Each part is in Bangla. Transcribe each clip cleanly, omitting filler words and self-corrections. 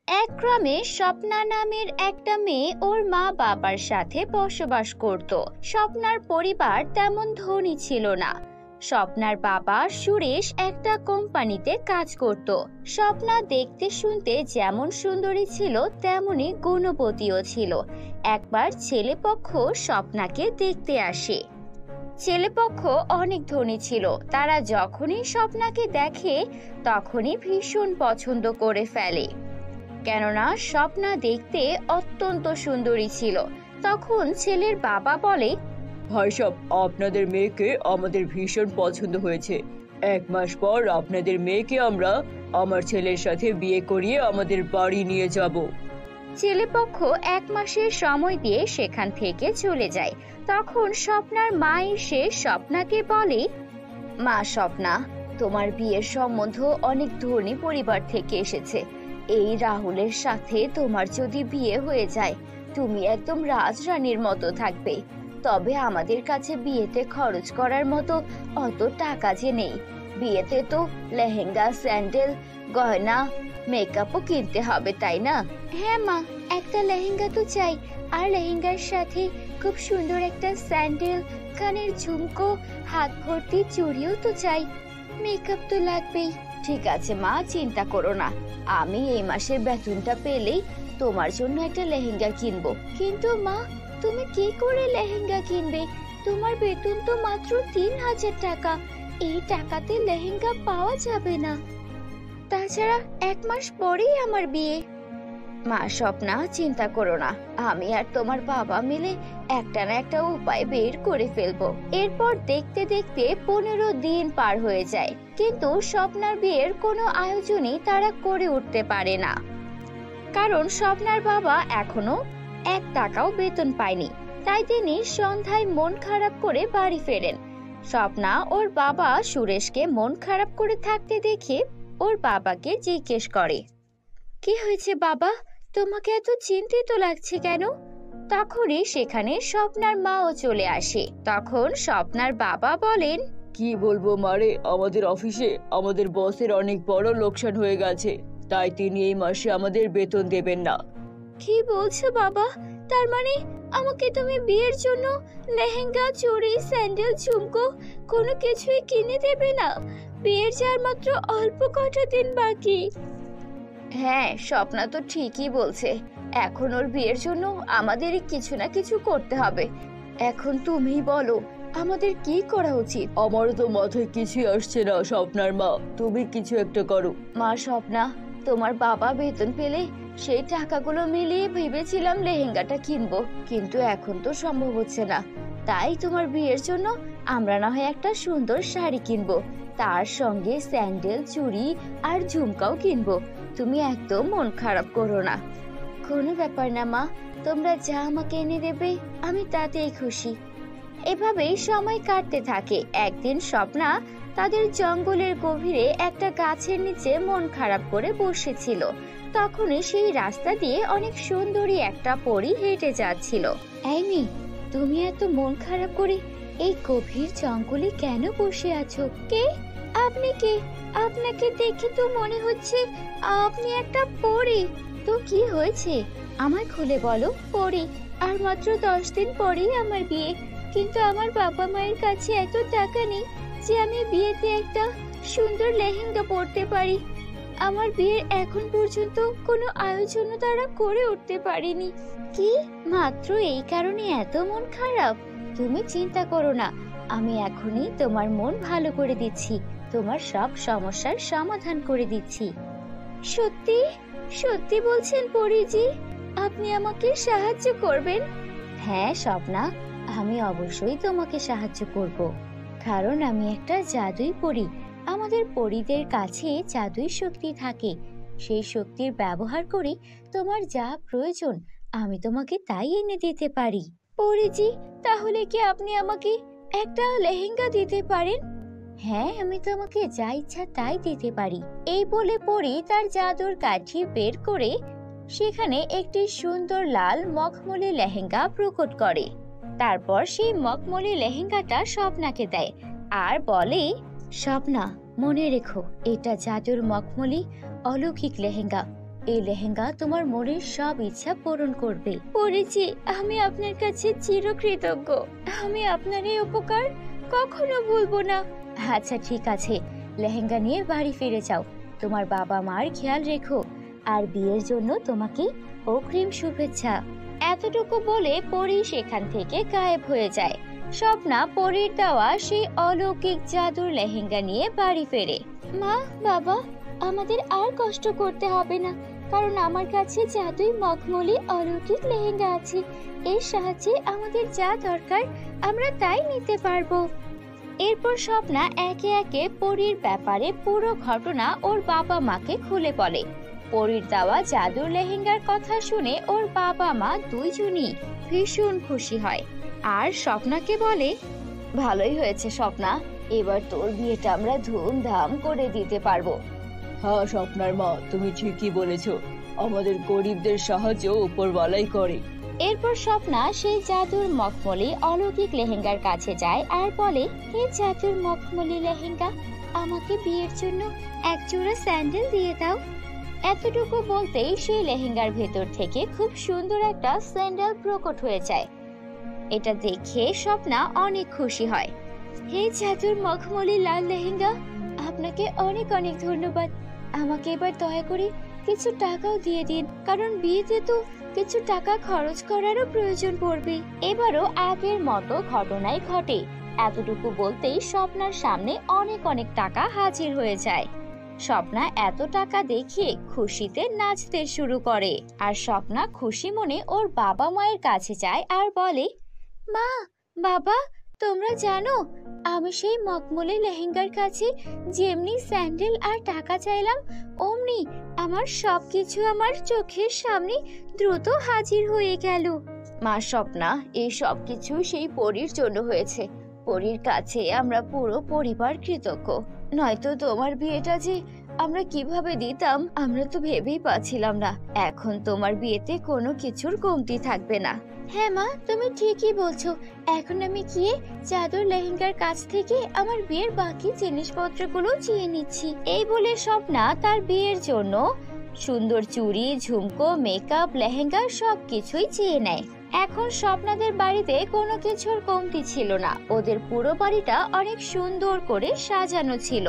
এক গ্রামে স্বপ্না নামের একটা মেয়ে ওর মা বাবার সাথে বসবাস করত। স্বপ্নার পরিবার তেমন ধনী ছিল না। স্বপ্নার বাবা সুরেশ একটা কোম্পানিতে কাজ করত। স্বপ্না দেখতে শুনতে যেমন সুন্দরী ছিল তেমনি গুণবতীও ছিল। একবার ছেলেপক্ষ স্বপ্নাকে দেখতে আসে। ছেলেপক্ষ অনেক ধনী ছিল। তারা যখনই স্বপ্নাকে দেখে তখনই ভীষণ পছন্দ করে ফেলে, কেননা স্বপ্না দেখতে অত্যন্ত সুন্দরী ছিল। তখন ছেলের বাবা বলে, ভাই সাহেব, আপনাদের মেয়েকে আমাদের ভীষণ পছন্দ হয়েছে। 1 মাস পর আপনাদের মেয়েকে আমরা আমার ছেলের সাথে বিয়ে করিয়ে আমাদের বাড়ি নিয়ে যাব। ছেলেপক্ষ 1 মাসের সময় দিয়ে সেখান থেকে চলে যায়। তখন স্বপ্নার মা এসে স্বপ্নাকে বলে, মা স্বপ্না, তোমার বিয়ের সম্বন্ধ অনেক ধনী পরিবার থেকে এসেছে। এই রাহুলের সাথে তোমার যদি বিয়ে হয়ে যায় তুমি একদম রাজরানীর মতো থাকবে। তবে আমাদের কাছে বিয়েতে খরচ করার মতো অত টাকা যে নেই। বিয়েতে তো লেহেঙ্গা, স্যান্ডেল, গয়না, মেকআপও কিনতে হবে, তাই না? হ্যাঁ মা, একটা লেহেঙ্গা তো চাই, আর লেহেঙ্গার সাথে খুব সুন্দর একটা স্যান্ডেল, কানের ঝুমকো, হাত ভর্তি চুড়িও তো চাই। মেকআপ তো লাগবেই। ঠিক আছে মা, চিন্তা করো না, আমি এই মাসের বেতনটা পেলেই তোমার জন্য একটা লেহেঙ্গা কিনবো। কিন্তু মা, তুমি কি করে লেহেঙ্গা কিনবে? তোমার বেতন তো মাত্র 3000 টাকা। এই টাকাতে লেহেঙ্গা পাওয়া যাবে না। তাছাড়া 1 মাস পরেই আমার বিয়ে। মা স্বপ্না, চিন্তা করো না, আমি আর তোমার বাবা মিলে একটা না একটা উপায় বের করে ফেলবো। এরপর দেখতে দেখতে 15 দিন পার হয়ে যায়, কিন্তু স্বপ্নার বিয়ের কোনো আয়োজনই তারা করে উঠতে পারে না, কারণ স্বপ্নার বাবা এখনো 1 টাকাও বেতন পায়নি। তাই তিনি সন্ধ্যায় মন খারাপ করে বাড়ি ফেরেন। স্বপ্না ওর বাবা সুরেশকে মন খারাপ করে থাকতে দেখে ওর বাবাকে জিজ্ঞেস করে, কি হয়েছে বাবা, তোমাকে এত চিন্তিত লাগছে কেন? তখনই সেখানে স্বপ্নার মাও চলে আসে। তখন স্বপ্নার বাবা বলেন, কি বলবো মারে, আমাদের অফিসে আমাদের বসের অনেক বড় লোকসান হয়ে গেছে, তাই তিনি এই মাসে আমাদের বেতন দেবেন না। কি বলছো বাবা? তার মানে আমাকে তুমি বিয়ের জন্য লেহেঙ্গা, চুড়ি, স্যান্ডেল, ঝুমকো কোনো কিছুই কিনে দেবে না? বিয়ের যার মাত্র অল্প কটা দিন বাকি। হ্যাঁ, স্বপ্না তো ঠিকই বলছে। এখন ওর বিয়ের জন্য আমাদেরই কিছু না কিছু করতে হবে। এখন তুমিই বলো, আমাদের কি করা উচিত? আমারও তো মাথায় কিছুই আসছে না স্বপ্নার মা, তুমি কিছু একটা করো। মা স্বপ্না, তোমার বাবা বেতন পেলে সেই টাকাগুলো মিলিয়ে ভেবেছিলাম লেহেঙ্গাটা কিনবো, কিন্তু এখন তো সম্ভব হচ্ছে না। তাই তোমার বিয়ের জন্য আমরা না হয় একটা সুন্দর শাড়ি কিনবো, তার সঙ্গে স্যান্ডেল, চুড়ি আর ঝুমকাও কিনবো। তুমি একদম মন খারাপ করো না। কোনো ব্যাপার না মা, তোমরা যা আমাকে এনে দেবে আমি তাতেই খুশি। এভাবেই সময় কাটতে থাকে। একদিন স্বপ্না তাদের জঙ্গলের গভীরে একটা গাছের নিচে মন খারাপ করে বসেছিল। তখনই সেই রাস্তা দিয়ে অনেক সুন্দরী একটা পরী হেঁটে যাচ্ছিল। এই মেয়ে, তুমি এত মন খারাপ করে এই গভীর জঙ্গলে কেন বসে আছো? কে আপনি? কে? আপনাকে দেখে তো মনে হচ্ছে আপনি একটা পরী। তো কি হয়েছে আমায় খুলে বলো। পরী, আর মাত্র 10 দিন পরেই আমার বিয়ে, কিন্তু আমার বাবা মায়ের কাছে এত টাকা নেই যে আমি বিয়েতে একটা সুন্দর লেহেঙ্গা পরতে পারি। আমার বিয়ের এখন পর্যন্ত কোনো আয়োজনও তারা করে উঠতে পারেনি। কি, মাত্র এই কারণে এত মন খারাপ? তুমি চিন্তা করো না, আমি এখনই তোমার মন ভালো করে দিচ্ছি, তোমার সব সমস্যার সমাধান করে দিচ্ছি। সত্যি সত্যি বলছেন পরীজি? আপনি আমাকে সাহায্য করবেন? হ্যাঁ স্বপ্না, আমি অবশ্যই তোমাকে সাহায্য করব, কারণ আমি একটা জাদুই পরী। আমাদের পরীদের কাছে জাদুই শক্তি থাকে। সেই শক্তির ব্যবহার করে তোমার যা প্রয়োজন আমি তোমাকে তাই এনে দিতে পারি। পরীজি, তাহলে কি আপনি আমাকে একটা লেহেঙ্গা দিতে পারেন? হ্যাঁ, আমি তোমাকে যা ইচ্ছা তাই দিতে পারি। এই বলে পরী তার জাদুর কাঠি বের করে সেখানে একটি সুন্দর লাল মখমলি লেহেঙ্গা প্রকট করে। তারপর সেই মখমলি লেহেঙ্গাটা স্বপ্নাকে দেয় আর বলে, স্বপ্না, মনে রেখো, এটা জাদুর মখমলি অলৌকিক লেহেঙ্গা। এই লেহেঙ্গা তোমার মনের সব ইচ্ছা পূরণ করবে। পরেছি, আমি আপনার কাছে চিরকৃতজ্ঞ। আমি আপনার এই উপকার কখনো ভুলবো না। আচ্ছা ঠিক আছে, লেহেঙ্গা নিয়ে বাড়ি ফিরে যাও। তোমার বাবা মার খেয়াল রেখো, আর বিয়ের জন্য তোমাকে অগ্রিম শুভেচ্ছা। এতটুকু বলে পরী সেখান থেকে গায়েব হয়ে যায়। স্বপ্না পরীর দেওয়া সেই অলৌকিক জাদুর লেহেঙ্গা নিয়ে বাড়ি ফেরে। মা, বাবা, আমাদের আর কষ্ট করতে হবে না, কারণ আমার কাছে জাদুই মখমলি অলৌকিক লেহেঙ্গা আছে। এর সাহায্যে আমাদের যা দরকার আমরা তাই নিতে পারবো। এরপর স্বপ্না একে একে পরীর ব্যাপারে পুরো ঘটনা ওর বাবা মাকে খুলে বলে। পরীর দেওয়া জাদুর লেহেঙ্গার কথা শুনে ওর বাবা মা দুইজনই ভীষণ খুশি হয়, আর স্বপ্নাকে বলে, ভালোই হয়েছে স্বপ্না, এবার তোর বিয়েটা আমরা ধুমধাম করে দিতে পারবো। হ্যাঁ স্বপ্নার মা, তুমি ঠিকই বলেছ, আমাদের গরিবদের সাহায্য উপরওয়ালাই করে। এরপর স্বপ্না সেই জাদুর মখমলি অলৌকিক লেহেঙ্গার কাছে যায় আর বলে, হে জাদুর মখমলি লেহেঙ্গা, আমাকে বিয়ের জন্য এক জোড়া স্যান্ডেল দিয়ে দাও। এতটুকু বলতেই সেই লেহেঙ্গার ভেতর থেকে খুব সুন্দর একটা স্যান্ডেল প্রকট হয়ে যায়। এটা দেখে স্বপ্না অনেক খুশি হয়। হে জাদুর মখমলি লাল লেহেঙ্গা, আপনাকে অনেক অনেক ধন্যবাদ। আমাকে এবার দয়া করে কিছু টাকাও দিয়ে দিন, কারণ বিয়েতে তো কিছু টাকা খরচ করারও প্রয়োজন পড়বে। এবারও আগের মতো ঘটনাই ঘটে। এতটুকু বলতেই স্বপ্নার সামনে অনেক অনেক টাকা হাজির হয়ে যায়। স্বপ্না এত টাকা দেখে খুশিতে নাচতে শুরু করে, আর স্বপ্না খুশি মনে ওর বাবা মায়ের কাছে যায় আর বলে, মা, বাবা, তোমরা জানো আমি সেই মখমলি লেহেঙ্গার কাছে যেমনি স্যান্ডেল আর টাকা চাইলাম, অমনি আমার সবকিছু আমার চোখের সামনে দ্রুত হাজির হয়ে গেল। মা স্বপ্না, এই সবকিছু সেই পরীর জন্য হয়েছে। পরীর কাছে আমরা পুরো পরিবার কৃতজ্ঞ, নয়তো তোমার বিয়েটা যে আমরা কিভাবে দিতাম আমরা তো ভেবেই পাচ্ছিলাম না। এখন তোমার বিয়েতে কোনো কিছুর কমতি থাকবে না। হ্যাঁ মা, তুমি ঠিকই বলছো। এখন আমি গিয়ে জাদুর লেহেঙ্গার কাছ থেকে আমার বিয়ের বাকি জিনিসপত্রগুলো চেয়ে নিচ্ছি। এই বলে স্বপ্না তার বিয়ের জন্য সুন্দর চুড়ি, ঝুমকো, মেকআপ, লেহেঙ্গা সবকিছুই চেয়ে নেয়। এখন স্বপ্নাদের বাড়িতে কোনো কিছুর কমতি ছিল না। ওদের পুরো বাড়িটা অনেক সুন্দর করে সাজানো ছিল।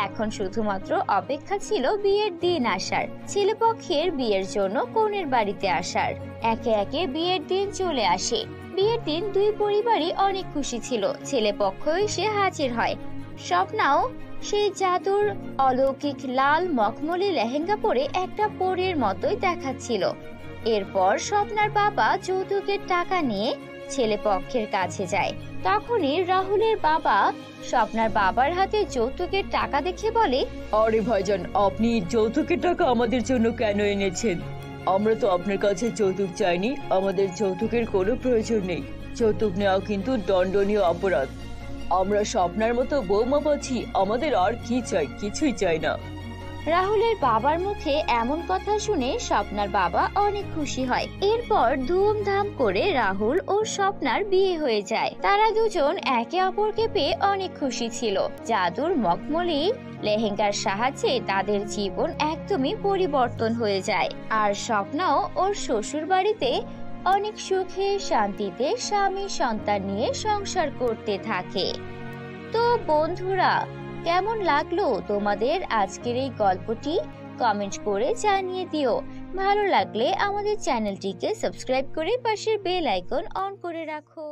এখন শুধুমাত্র অপেক্ষা ছিল বিয়ের দিন আসার, ছেলেপক্ষের বিয়ের জন্য কনের বাড়িতে আসার। একে একে বিয়ের দিন চলে আসে। বিয়ের দিন দুই পরিবারই অনেক খুশি ছিল। ছেলেপক্ষ এসে হাজির হয়। স্বপ্নাও সেই জাদুর অলৌকিক লাল মখমলি লেহেঙ্গা পরে একটা পরীর মতোই দেখাচ্ছিল। এরপর স্বপ্নার বাবা যৌতুকের টাকা নিয়ে ছেলেপক্ষের কাছে যায়। তখনই রাহুলের বাবা স্বপ্নার বাবার হাতে যৌতুকের টাকা দেখে বলে, আরে ভাইজান, আপনি যৌতুকের টাকা আমাদের জন্য কেন এনেছেন? আমরা তো আপনার কাছে যৌতুক চাইনি, আমাদের যৌতুকের কোনো প্রয়োজন নেই। যৌতুক নেওয়া কিন্তু দণ্ডনীয় অপরাধ। আমরা স্বপ্নার মতো বৌমা পাচ্ছি, আমাদের আর কি চাই? কিছুই চাই না। রাহুলের বাবার মুখে এমন কথা শুনে স্বপ্নার বাবা অনেক খুশি হয়। এরপর ধুমধাম করে রাহুল ও স্বপ্নার বিয়ে হয়ে যায়। তারা দুজন একে অপরকে পেয়ে অনেক খুশি ছিল। জাদুর মখমলি লেহেঙ্গার সাহায্যে তাদের জীবন একদমই পরিবর্তন হয়ে যায়। আর স্বপ্নাও ওর শ্বশুর বাড়িতে অনেক সুখে শান্তিতে স্বামী সন্তান নিয়ে সংসার করতে থাকে। তো বন্ধুরা, কেমন লাগলো তোমাদের আজকের এই গল্পটি? কমেন্ট করে জানিয়ে দিও। ভালো লাগলে আমাদের চ্যানেলটিকে সাবস্ক্রাইব করে পাশের বেল আইকন অন করে রাখো।